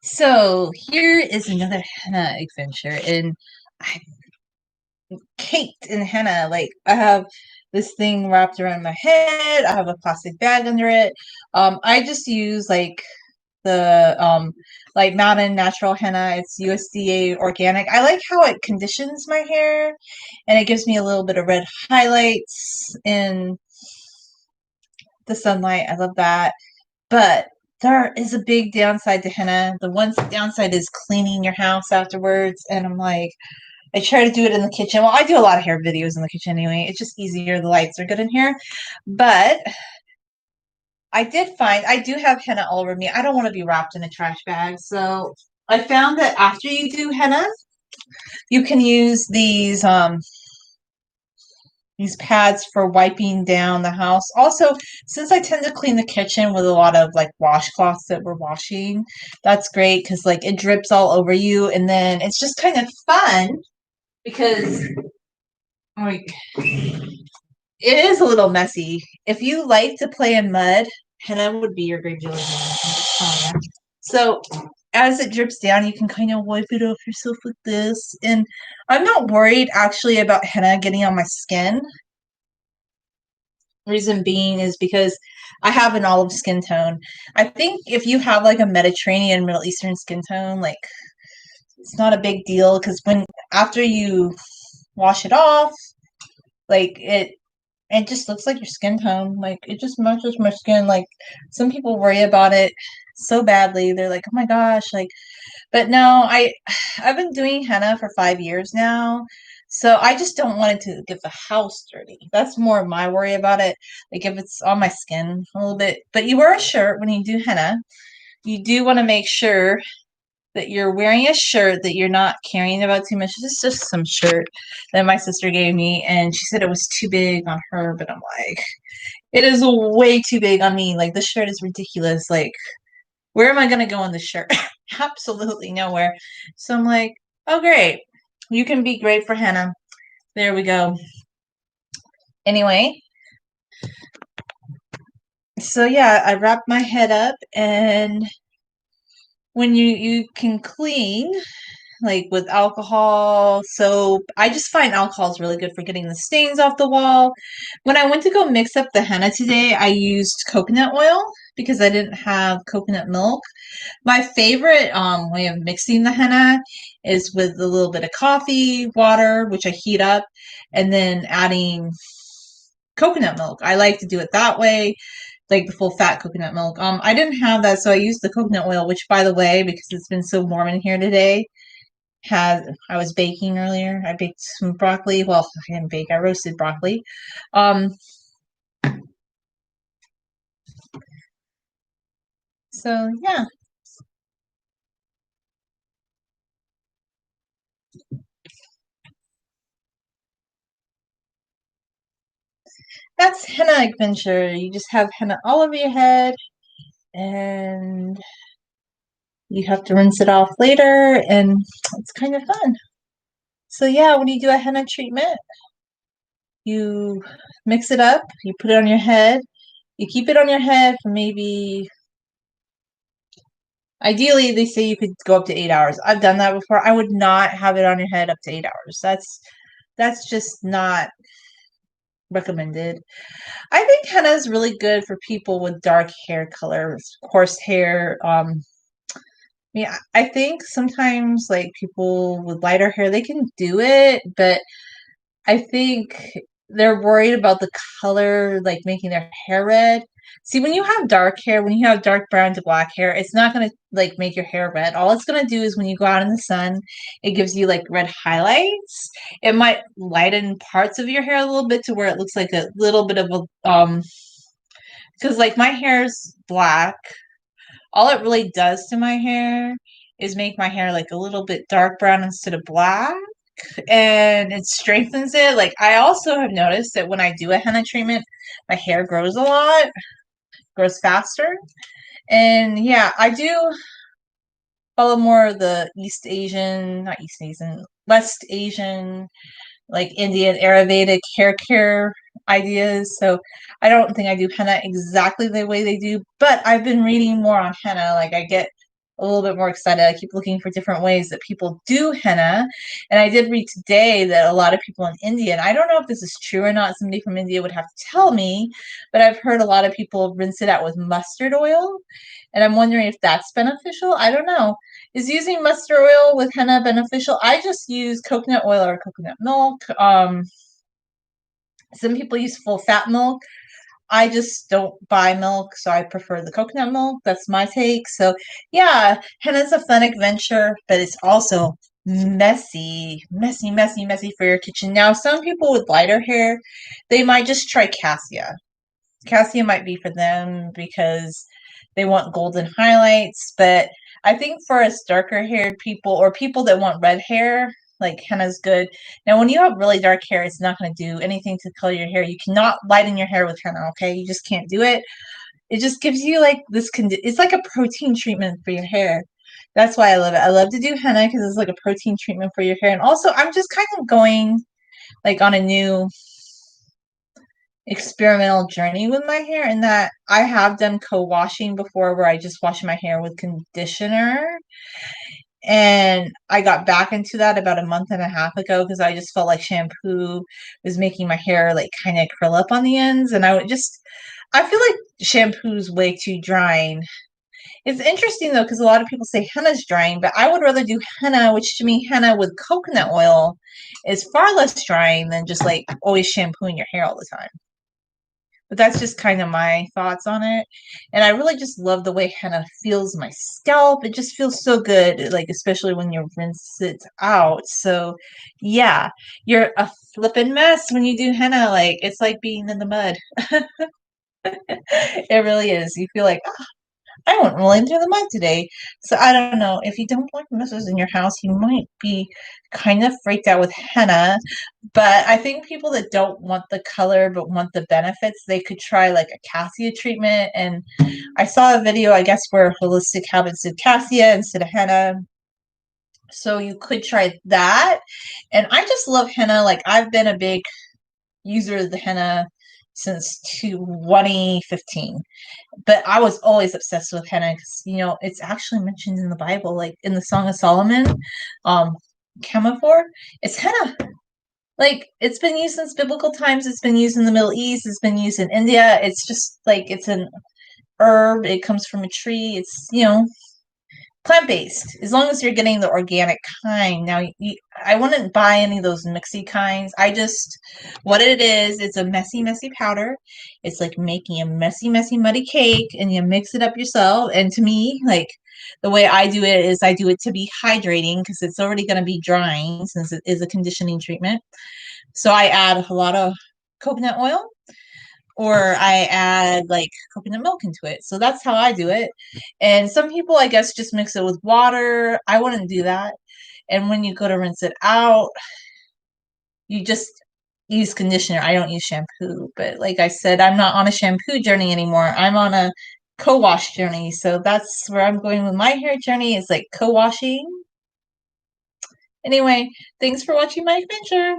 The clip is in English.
So here is another henna adventure, and I'm caked in henna. Like I have this thing wrapped around my head. I have a plastic bag under it. I just use the like Mountain Natural Henna. It's USDA organic. I like how it conditions my hair, and it gives me a little bit of red highlights in the sunlight. I love that. But there is a big downside to henna. The one downside is cleaning your house afterwards. And I'm like, I try to do it in the kitchen. Well, I do a lot of hair videos in the kitchen anyway. It's just easier. The lights are good in here. But I did find I do have henna all over me. I don't want to be wrapped in a trash bag. So I found that after you do henna, you can use these pads for wiping down the house. Also, since I tend to clean the kitchen with a lot of like washcloths that we're washing, that's great because like it drips all over you, and then it's just kind of fun because like it is a little messy. If you like to play in mud, henna would be your great dealer. I'm just telling you. So as it drips down, you can kind of wipe it off yourself with this. And I'm not worried actually about henna getting on my skin. Reason being is because I have an olive skin tone. I think if you have like a Mediterranean, Middle Eastern skin tone, like it's not a big deal because when after you wash it off, like it just looks like your skin tone. Like it just matches my skin. Like some people worry about it so badly. They're like, "Oh my gosh!" Like, but no, I've been doing henna for 5 years now, so I just don't want it to get the house dirty. That's more of my worry about it. Like if it's on my skin a little bit. But you wear a shirt when you do henna. You do want to make sure that you're wearing a shirt that you're not carrying about too much. This is just some shirt that my sister gave me, and she said it was too big on her, but I'm like, it is way too big on me. Like this shirt is ridiculous. Like, where am I gonna go in this shirt? Absolutely nowhere. So I'm like, oh great. You can be great for henna. There we go. Anyway, so yeah, I wrapped my head up, and when you can clean like with alcohol, soap. I just find alcohol is really good for getting the stains off the wall. When I went to go mix up the henna today, I used coconut oil because I didn't have coconut milk. My favorite way of mixing the henna is with a little bit of coffee, water, which I heat up, and then adding coconut milk. I like to do it that way, like the full fat coconut milk. I didn't have that, so I used the coconut oil, which by the way, because it's been so warm in here today, I was baking earlier. I baked some broccoli. Well, I didn't bake. I roasted broccoli. Um, so yeah, that's henna adventure. You just have henna all over your head, and you have to rinse it off later, and it's kind of fun. So yeah, when you do a henna treatment, you mix it up. You put it on your head. You keep it on your head for maybe. Ideally, they say you could go up to 8 hours. I've done that before. I would not have it on your head up to 8 hours. That's just not recommended. I think henna is really good for people with dark hair colors, coarse hair. Yeah, I think sometimes like people with lighter hair, they can do it, but I think they're worried about the color, like making their hair red. See, when you have dark hair, when you have dark brown to black hair, it's not gonna like make your hair red. All it's gonna do is when you go out in the sun, it gives you like red highlights. It might lighten parts of your hair a little bit to where it looks like a little bit of a because like my hair's black. All it really does to my hair is make my hair like a little bit dark brown instead of black, and it strengthens it. Like I also have noticed that when I do a henna treatment, my hair grows a lot, grows faster. And yeah, I do follow more of the East Asian, not East Asian, West Asian, like Indian Ayurvedic hair care ideas. So I don't think I do henna exactly the way they do, but I've been reading more on henna. Like I get a little bit more excited. I keep looking for different ways that people do henna. And I did read today that a lot of people in India, and I don't know if this is true or not, somebody from India would have to tell me, but I've heard a lot of people rinse it out with mustard oil. And I'm wondering if that's beneficial. I don't know. Is using mustard oil with henna beneficial? I just use coconut oil or coconut milk. Some people use full fat milk. I just don't buy milk, so I prefer the coconut milk. That's my take. So, yeah, henna's a fun adventure, but it's also messy, messy, messy, messy for your kitchen. Now, some people with lighter hair, they might just try cassia. Cassia might be for them because they want golden highlights, but I think for us darker haired people or people that want red hair, like henna's good. Now, when you have really dark hair, it's not going to do anything to color your hair. You cannot lighten your hair with henna, okay? You just can't do it. It just gives you like this it's like a protein treatment for your hair. That's why I love it. I love to do henna because it's like a protein treatment for your hair. And also, I'm just kind of going like on a new experimental journey with my hair, in that I have done co-washing before where I just wash my hair with conditioner, and I got back into that about a month and a half ago because I just felt like shampoo was making my hair like kind of curl up on the ends, and I feel like shampoo's way too drying. It's interesting though because a lot of people say henna's drying, but I would rather do henna, which to me henna with coconut oil is far less drying than just like always shampooing your hair all the time. But that's just kind of my thoughts on it. And I really just love the way henna feels my scalp. It just feels so good, like especially when you rinse it out. So yeah, you're a flippin' mess when you do henna. Like it's like being in the mud. It really is. You feel like, I went rolling through the mud today. So I don't know. If you don't want messes in your house, you might be kind of freaked out with henna. But I think people that don't want the color but want the benefits, they could try like a cassia treatment. And I saw a video, I guess, where Holistic Habits did cassia instead of henna. So you could try that. And I just love henna. Like I've been a big user of the henna since 2015. But I was always obsessed with henna because, it's actually mentioned in the Bible, like in the Song of Solomon, Chemophore. It's henna. Like, it's been used since biblical times. It's been used in the Middle East. It's been used in India. It's just like it's an herb. It comes from a tree. It's, plant-based, as long as you're getting the organic kind. Now, I wouldn't buy any of those mixy kinds. What it is, it's a messy, messy powder. It's like making a messy, messy, muddy cake, and you mix it up yourself. And to me, like, the way I do it is I do it to be hydrating because it's already going to be drying since it is a conditioning treatment. So I add a lot of coconut oil, or I add like coconut milk into it. So that's how I do it. And some people, I guess, just mix it with water. I wouldn't do that. And when you go to rinse it out, you just use conditioner. I don't use shampoo. But like I said, I'm not on a shampoo journey anymore. I'm on a co-wash journey. So that's where I'm going with my hair journey, is like co-washing. Anyway, thanks for watching my adventure.